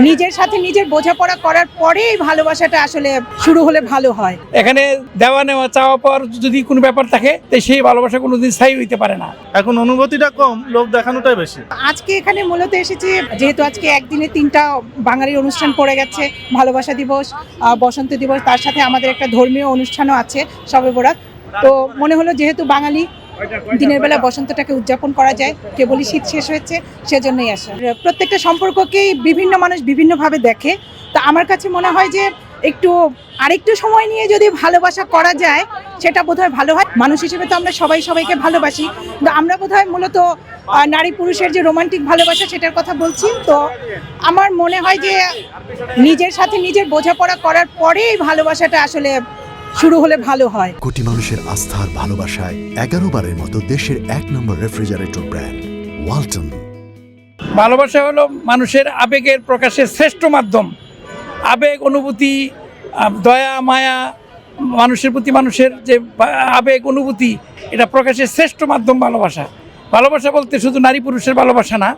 নিজের সাথে নিজের বোঝাপড়া করার পরেই ভালোবাসাটা আসলে শুরু হলে ভালো হয়। এখানে দেওয়া নেওয়া চাওয়া পাওয়ার যদি কোনো ব্যাপার থাকে তো সেই ভালোবাসা কোনোদিন স্থায়ী হইতে পারে না। এখন অনুভূতিটা কম, লোক দেখানোটাই বেশি। আজকে এখানে মূলত এসেছি যেহেতু আজকে একদিনে 3টা বাঙালির অনুষ্ঠান পড়ে গেছে, ভালোবাসা দিবস, বসন্ত দিবস, তার সাথে আমাদের একটা ধর্মীয় অনুষ্ঠানও আছে শবে বরাত। তো মনে হলো যেহেতু বাঙালি দিনের বেলা বসন্তটাকে উদযাপন করা যায়, কেবলই শীত শেষ হয়েছে, সেজন্যই আসা। প্রত্যেকটা সম্পর্ককেই বিভিন্ন মানুষ বিভিন্নভাবে দেখে। তা আমার কাছে মনে হয় যে আরেকটু সময় নিয়ে যদি ভালোবাসা করা যায় সেটা বোধহয় ভালো হয়। মানুষ হিসেবে তো আমরা সবাই সবাইকে ভালোবাসি, কিন্তু আমরা বোধহয় মূলত নারী পুরুষের যে রোমান্টিক ভালোবাসা সেটার কথা বলছি। তো আমার মনে হয় যে নিজের সাথে নিজের বোঝাপড়া করার পরেই ভালোবাসাটা আসলে শুরু হলে ভালো হয়। কোটি মানুষের আস্থার ভালোবাসায় 11 বারের মতো দেশের 1 নম্বর রেফ্রিজারেটর ব্র্যান্ড ওয়ালটন। ভালোবাসা হলো মানুষের আবেগের প্রকাশের শ্রেষ্ঠ মাধ্যম। আবেগ, অনুভূতি, দয়া, মায়া, মানুষের প্রতি মানুষের যে আবেগ অনুভূতি, এটা প্রকাশের শ্রেষ্ঠ মাধ্যম ভালোবাসা। ভালোবাসা বলতে শুধু নারী পুরুষের ভালোবাসা না,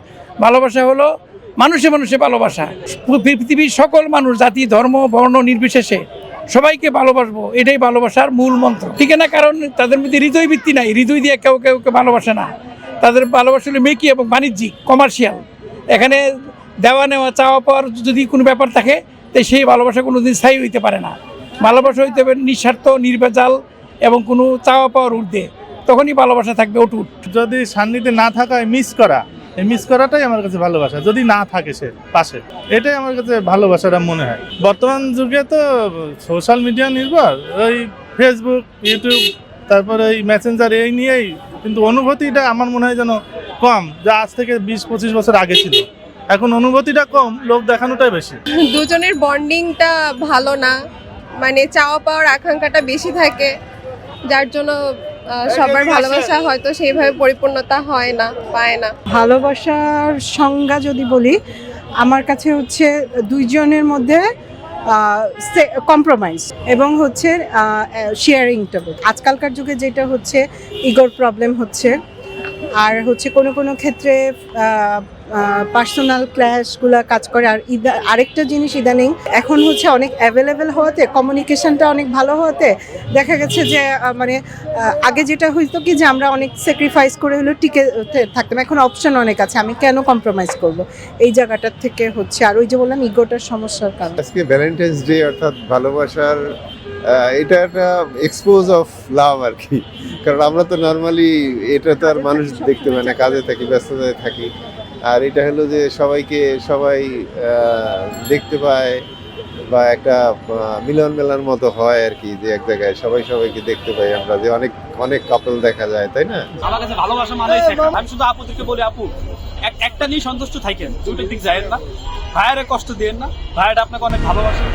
ভালোবাসা হলো মানুষে মানুষে ভালোবাসা। পৃথিবীর সকল মানুষ, জাতি, ধর্ম, বর্ণ নির্বিশেষে সবাইকে ভালোবাসবো, এটাই ভালোবাসার মূল মন্ত্র। ঠিক না? কারণ তাদের মধ্যে হৃদয় ভিত্তি নাই, হৃদয় দিয়ে কেউ ভালোবাসে না। তাদের ভালোবাসা হলো মেকি এবং বাণিজ্যিক, কমার্শিয়াল। এখানে দেওয়া নেওয়া চাওয়া পাওয়ার যদি কোনো ব্যাপার থাকে তো সেই ভালোবাসা কোনোদিন স্থায়ী হইতে পারে না। ভালোবাসা হইতে হবে নিঃস্বার্থ, নির্ভেজাল এবং কোনো চাওয়া পাওয়ার ঊর্ধ্বে, তখনই ভালোবাসা থাকবে অটুট। যদি সান্নিধ্যে না থাকায় মিস করা, এই মিস করাটাই আমার কাছে ভালোবাসা। যদি না থাকে সে পাশে, এটাই আমার কাছে ভালোবাসাটা মনে হয়। বর্তমান যুগে তো সোশ্যাল মিডিয়া নির্ভর, ওই ফেসবুক, ইউটিউব, তারপরে ওই মেসেঞ্জার, এই নিয়েই কিন্তু অনুভূতিটা আমার মনে হয় যেন কম, যা আজ থেকে 20-25 বছর আগে ছিল। এখন অনুভূতিটা কম, লোক দেখানোটাই বেশি। দুজনের বন্ডিংটা ভালো না, মানে চাওয়া পাওয়ার আকাঙ্ক্ষাটা বেশি থাকে, যার জন্য সবার ভালোবাসা হয়তো সেইভাবে পরিপূর্ণতা হয় না, পায় না। ভালোবাসার সংজ্ঞা যদি বলি, আমার কাছে হচ্ছে দুইজনের মধ্যে কম্প্রোমাইজ এবং হচ্ছে শেয়ারিংটা। আজকালকার যুগে যেটা হচ্ছে ইগোর প্রবলেম হচ্ছে, আর হচ্ছে কোনো ক্ষেত্রে পার্সোনাল ক্ল্যাশগুলো কাজ করে। আর আরেকটা জিনিস ইদানিং এখন হচ্ছে অনেক অ্যাভেলেবেল হওয়াতে, কমিউনিকেশনটা অনেক ভালো হওয়াতে দেখা গেছে যে মানে আগে যেটা হইতো কি যে আমরা অনেক স্যাক্রিফাইস করে হলেও টিকে থাকতাম, এখন অপশন অনেক আছে, আমি কেন কম্প্রোমাইজ করব, এই জায়গাটার থেকে হচ্ছে। আর ওই যে বললাম ইগোটার সমস্যার কারণে। আজকে ভ্যালেন্টাইন্স ডে, অর্থাৎ ভালোবাসার এটা একটা এক্সপোজ অফ লাভ আর কি। কারণ আমরা তো নর্মালি এটা তো আর মানুষ দেখতে পাই না, কাজে থাকি, ব্যস্ততায় থাকি। আর এটা হলো যে সবাই দেখতে পায় বা একটা মিলন মেলার মতো হয় আর কি, যে এক জায়গায় সবাইকে দেখতে পাই আমরা, যে অনেক কাপল দেখা যায়, তাই না? আমার কাছে ভালোবাসা মানে আমি শুধু আপুদেরকে বলি, আপু একটা নিয়ে সন্তুষ্ট থাকেন, দুটো দিক যায় না, ভাইয়ের কষ্ট দেন না, ভাইয়েরা আপনাকে অনেক ভালোবাসে।